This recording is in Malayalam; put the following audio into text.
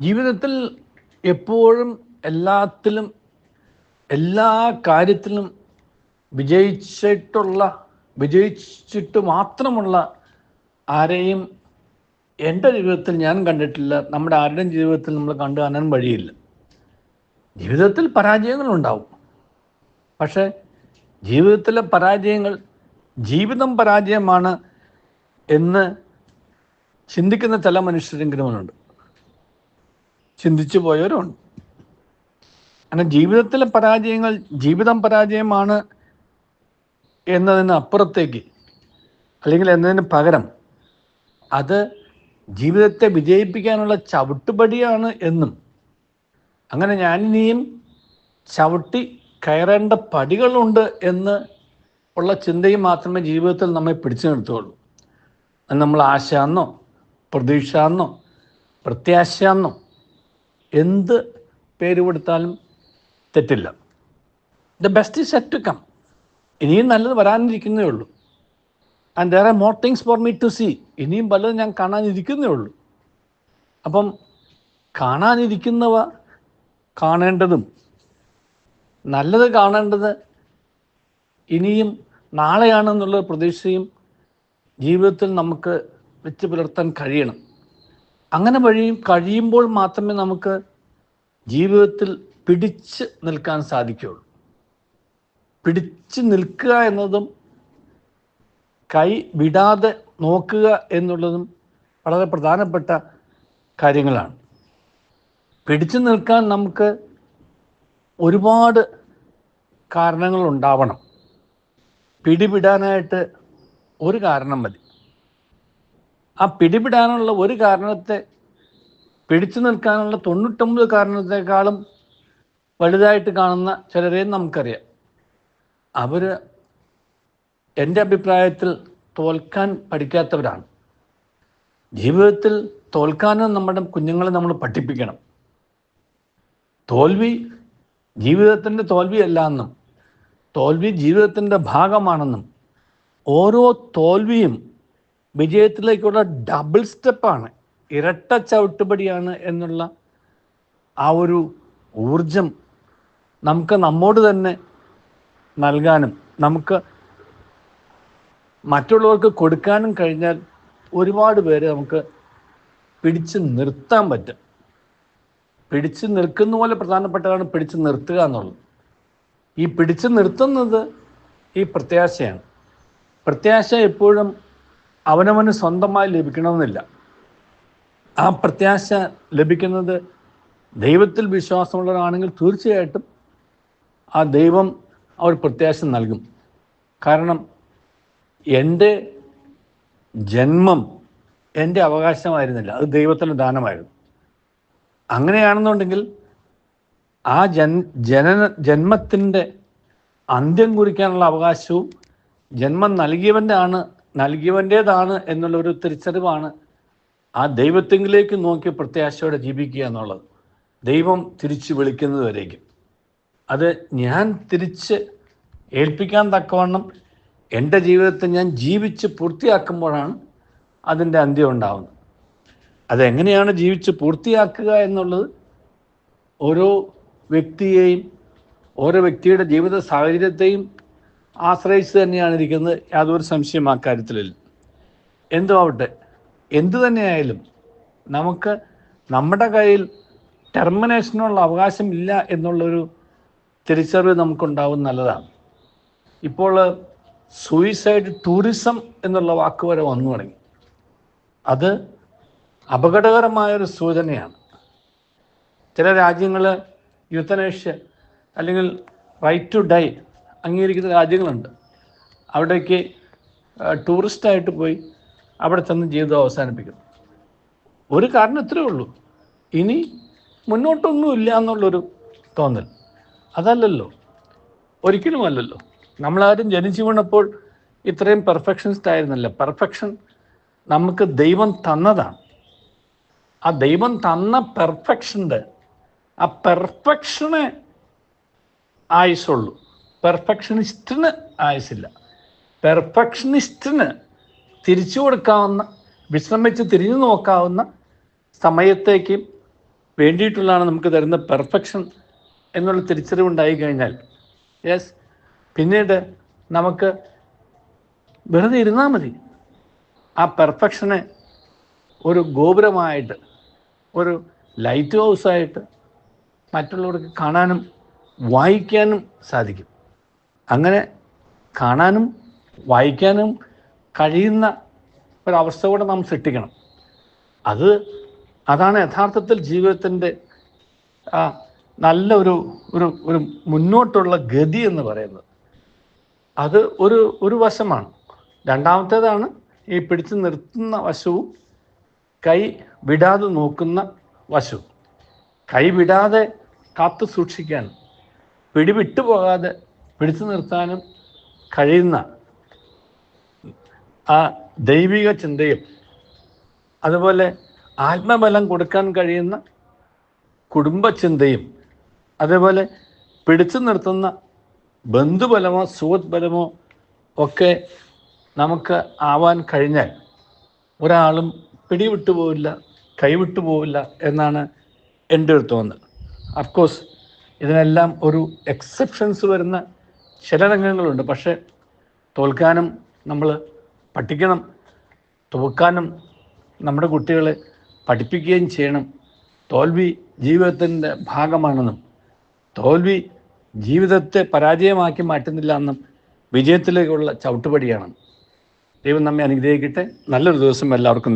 ജീവിതത്തിൽ എപ്പോഴും എല്ലാത്തിലും എല്ലാ കാര്യത്തിലും വിജയിച്ചിട്ട് മാത്രമുള്ള ആരെയും എൻ്റെ ജീവിതത്തിൽ ഞാൻ കണ്ടിട്ടില്ല. നമ്മുടെ ആരുടെയും ജീവിതത്തിൽ നമ്മൾ കണ്ടു കാണാൻ വഴിയില്ല. ജീവിതത്തിൽ പരാജയങ്ങളുണ്ടാവും. പക്ഷേ ജീവിതത്തിലെ പരാജയങ്ങൾ ജീവിതം പരാജയമാണ് എന്ന് ചിന്തിക്കുന്ന ചില മനുഷ്യരെങ്കിലുമുണ്ട്, ചിന്തിച്ചു പോയവരുണ്ട്. അങ്ങനെ ജീവിതത്തിലെ പരാജയങ്ങൾ ജീവിതം പരാജയമാണ് എന്നതിന് അപ്പുറത്തേക്ക്, അല്ലെങ്കിൽ എന്നതിന് പകരം അത് ജീവിതത്തെ വിജയിപ്പിക്കാനുള്ള ചവിട്ടുപടിയാണ് എന്നും, അങ്ങനെ ഞാനിനിയും ചവിട്ടി കയറേണ്ട പടികളുണ്ട് എന്ന് ഉള്ള ചിന്തയും മാത്രമേ ജീവിതത്തിൽ നമ്മെ പിടിച്ചു നിർത്തുകയുള്ളൂ. അത് നമ്മൾ ആശയെന്നോ പ്രതീക്ഷയെന്നോ പ്രത്യാശയെന്നോ എന്ത് പേര് കൊടുത്താലും തെറ്റില്ല. The best is yet to come. ഇനിയും നല്ലത് വരാനിരിക്കുന്നേ ഉള്ളൂ. And there are more things for me to see. ഇനിയും പലതും ഞാൻ കാണാനിരിക്കുന്നേ ഉള്ളൂ. അപ്പം കാണാനിരിക്കുന്നവ കാണേണ്ടതും നല്ലത് കാണേണ്ടത് ഇനിയും നാളെയാണെന്നുള്ള പ്രതീക്ഷയും ജീവിതത്തിൽ നമുക്ക് വെച്ച് പുലർത്താൻ കഴിയണം. അങ്ങനെ കഴിയുമ്പോൾ മാത്രമേ നമുക്ക് ജീവിതത്തിൽ പിടിച്ച് നിൽക്കാൻ സാധിക്കുകയുള്ളൂ. പിടിച്ച് നിൽക്കുക എന്നതും കൈ വിടാതെ നോക്കുക എന്നുള്ളതും വളരെ പ്രധാനപ്പെട്ട കാര്യങ്ങളാണ്. പിടിച്ചു നിൽക്കാൻ നമുക്ക് ഒരുപാട് കാരണങ്ങളുണ്ടാവണം. പിടിവിടാനായിട്ട് ഒരു കാരണം മതി. ആ പിടിവിടാനുള്ള ഒരു കാരണത്തെ പിടിച്ചു നിൽക്കാനുള്ള 99 കാരണത്തെക്കാളും വലുതായിട്ട് കാണുന്ന ചിലരെയും നമുക്കറിയാം. അവർ എൻ്റെ അഭിപ്രായത്തിൽ തോൽക്കാൻ പഠിക്കാത്തവരാണ്. ജീവിതത്തിൽ തോൽക്കാനും നമ്മുടെ കുഞ്ഞുങ്ങളെ നമ്മൾ പഠിപ്പിക്കണം. തോൽവി ജീവിതത്തിൻ്റെ തോൽവിയല്ല എന്നും, തോൽവി ജീവിതത്തിൻ്റെ ഭാഗമാണെന്നും, ഓരോ തോൽവിയും വിജയത്തിലേക്കുള്ള ഡബിൾ സ്റ്റെപ്പാണ്, ഇരട്ട ചവിട്ടുപടിയാണ് എന്നുള്ള ആ ഒരു ഊർജം നമുക്ക് നമ്മോട് തന്നെ നൽകാനും നമുക്ക് മറ്റുള്ളവർക്ക് കൊടുക്കാനും കഴിഞ്ഞാൽ ഒരുപാട് പേര് നമുക്ക് പിടിച്ച് നിർത്താൻ പറ്റും. പിടിച്ച് നിൽക്കുന്ന പോലെ പ്രധാനപ്പെട്ടതാണ് പിടിച്ച് നിർത്തുക എന്നുള്ളത്. ഈ പിടിച്ച് നിർത്തുന്നത് ഈ പ്രത്യാശയാണ്. പ്രത്യാശ എപ്പോഴും അവനവന് സ്വന്തമായി ലഭിക്കണമെന്നില്ല. ആ പ്രത്യാശ ലഭിക്കുന്നത് ദൈവത്തിൽ വിശ്വാസമുള്ളവരാണെങ്കിൽ തീർച്ചയായിട്ടും ആ ദൈവം അവർ പ്രത്യാശ നൽകും. കാരണം എൻ്റെ ജന്മം എൻ്റെ അവകാശമായിരുന്നില്ല, അത് ദൈവത്തിൻ്റെ ദാനമായിരുന്നു. അങ്ങനെയാണെന്നുണ്ടെങ്കിൽ ആ ജന്മത്തിൻ്റെ അന്ത്യം കുറിക്കാനുള്ള അവകാശവും ജന്മം നൽകിയവൻ്റേതാണ് എന്നുള്ള ഒരു തിരിച്ചറിവാണ് ആ ദൈവത്തെങ്കിലേക്ക് നോക്കി പ്രത്യാശയോടെ ജീവിക്കുക എന്നുള്ളത്. ദൈവം തിരിച്ച് വിളിക്കുന്നത് വരേക്കും അത് ഞാൻ തിരിച്ച് ഏൽപ്പിക്കാൻ തക്കവണ്ണം എൻ്റെ ജീവിതത്തെ ഞാൻ ജീവിച്ച് പൂർത്തിയാക്കുമ്പോഴാണ് അതിൻ്റെ അന്ത്യം ഉണ്ടാകുന്നത്. അതെങ്ങനെയാണ് ജീവിച്ച് പൂർത്തിയാക്കുക എന്നുള്ളത് ഓരോ വ്യക്തിയെയും ഓരോ വ്യക്തിയുടെ ജീവിത സാഹചര്യത്തെയും ആശ്രയിച്ച് തന്നെയാണ് ഇരിക്കുന്നത്. യാതൊരു സംശയം ആ കാര്യത്തിലില്ല. എന്തുമാവട്ടെ, എന്തു തന്നെയായാലും നമുക്ക് നമ്മുടെ കയ്യിൽ ടെർമിനേഷനുള്ള അവകാശമില്ല എന്നുള്ളൊരു തിരിച്ചറിവ് നമുക്കുണ്ടാവും, നല്ലതാണ്. ഇപ്പോൾ സൂയിസൈഡ് ടൂറിസം എന്നുള്ള വാക്ക് വരെ വന്നു തുടങ്ങി. അത് അപകടകരമായൊരു സൂചനയാണ്. ചില രാജ്യങ്ങൾ യുത്തനേഷ്യ അല്ലെങ്കിൽ റൈറ്റ് ടു ഡൈ അംഗീകരിക്കുന്ന രാജ്യങ്ങളുണ്ട്. അവിടേക്ക് ടൂറിസ്റ്റായിട്ട് പോയി അവിടെ ചെന്ന് ജീവിതം അവസാനിപ്പിക്കുന്നു. ഒരു കാരണം ഇത്രയേ ഉള്ളൂ, ഇനി മുന്നോട്ടൊന്നുമില്ല എന്നുള്ളൊരു തോന്നൽ. അതല്ലല്ലോ, ഒരിക്കലും അല്ലല്ലോ. നമ്മളാരും ജനിച്ചു വീണപ്പോൾ ഇത്രയും പെർഫെക്ഷനിസ്റ്റ് ആയിരുന്നല്ലോ. പെർഫെക്ഷൻ നമുക്ക് ദൈവം തന്നതാണ്. ആ ദൈവം തന്ന ആ പെർഫെക്ഷന് ആയുസുള്ളൂ, പെർഫെക്ഷനിസ്റ്റിന് ആയുസില്ല. പെർഫെക്ഷനിസ്റ്റിന് തിരിച്ചു കൊടുക്കാവുന്ന, വിശ്രമിച്ച് തിരിഞ്ഞു നോക്കാവുന്ന സമയത്തേക്കും വേണ്ടിയിട്ടുള്ളതാണ് നമുക്ക് തരുന്ന പെർഫെക്ഷൻ എന്നുള്ള തിരിച്ചറിവുണ്ടായി കഴിഞ്ഞാൽ പിന്നീട് നമുക്ക് വെറുതെ ഇരുന്നാൽ മതി. ആ പെർഫെക്ഷനെ ഒരു ഗോപുരമായിട്ട്, ഒരു ലൈറ്റ് ഹൗസായിട്ട് മറ്റുള്ളവർക്ക് കാണാനും വായിക്കാനും സാധിക്കും. അങ്ങനെ കാണാനും വായിക്കാനും കഴിയുന്ന ഒരവസ്ഥ കൂടെ നാം സൃഷ്ടിക്കണം. അതാണ് യഥാർത്ഥത്തിൽ ജീവിതത്തിൻ്റെ നല്ല ഒരു മുന്നോട്ടുള്ള ഗതി എന്ന് പറയുന്നത്. അത് ഒരു വശമാണ്. രണ്ടാമത്തേതാണ് ഈ പിടിച്ചു നിർത്തുന്ന വശവും കൈ വിടാതെ നോക്കുന്ന വശവും. കൈ വിടാതെ കാത്തു സൂക്ഷിക്കാനും പിടിവിട്ടു പോകാതെ പിടിച്ചു നിർത്താനും കഴിയുന്ന ആ ദൈവിക ചിന്തയും അതുപോലെ ആത്മബലം കൊടുക്കാൻ കഴിയുന്ന കുടുംബചിന്തയും അതേപോലെ പിടിച്ചു നിർത്തുന്ന ബന്ധുബലമോ സുഹൃത്ത് ബലമോ ഒക്കെ നമുക്ക് ആവാൻ കഴിഞ്ഞാൽ ഒരാളും പിടിവിട്ടു പോവില്ല, കൈവിട്ടു പോവില്ല എന്നാണ് എൻ്റെ ഒരു തോന്നൽ. അഫ്കോഴ്സ് ഇതിനെല്ലാം ഒരു എക്സെപ്ഷൻസ് വരുന്ന ചില രംഗങ്ങളുണ്ട്. പക്ഷേ തോൽക്കാനും നമ്മൾ പഠിക്കണം, തോൽക്കാനും നമ്മുടെ കുട്ടികളെ പഠിപ്പിക്കുകയും ചെയ്യണം. തോൽവി ജീവിതത്തിൻ്റെ ഭാഗമാണെന്നും തോൽവി ജീവിതത്തെ പരാജയമാക്കി മാറ്റുന്നില്ല എന്നും വിജയത്തിലേക്കുള്ള ചവിട്ടുപടിയാണ്. ദൈവം നമ്മെ അനുഗ്രഹിക്കട്ടെ. നല്ലൊരു ദിവസം എല്ലാവർക്കും